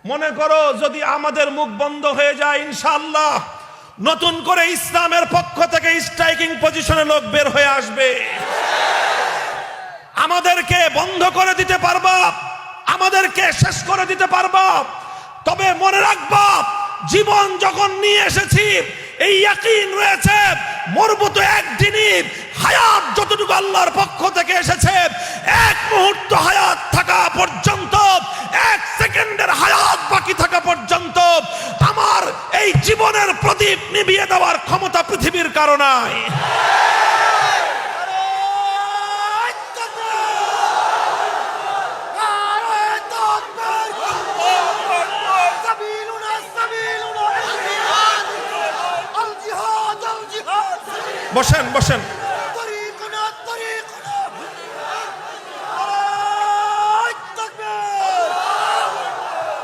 মনে করো যদি আমাদের মুখ বন্ধ হয়ে যায়, ইনশাআল্লাহ নতুন করে ইসলামের পক্ষ থেকে স্ট্রাইকিং পজিশনে লোক বের হয়ে আসবে। আমাদেরকে বন্ধ করে দিতে পারবা, আমাদেরকে শেষ করে দিতে পারবা, তবে মনে রাখবা জীবন যখন নিয়ে এসেছি এই ইয়াকিন রয়েছে মরবো তো একদিনই। হায়াত যতটুকু আল্লাহর পক্ষ থেকে এসেছে, এক মুহূর্ত হায়াত থাকা পর্যন্ত, এক সেকেন্ডের হায়াত বাকি থাকা পর্যন্ত আমার এই জীবনের প্রদীপ নিভিয়ে দেওয়ার ক্ষমতা পৃথিবীর কারো নাই। বসেন বসেন।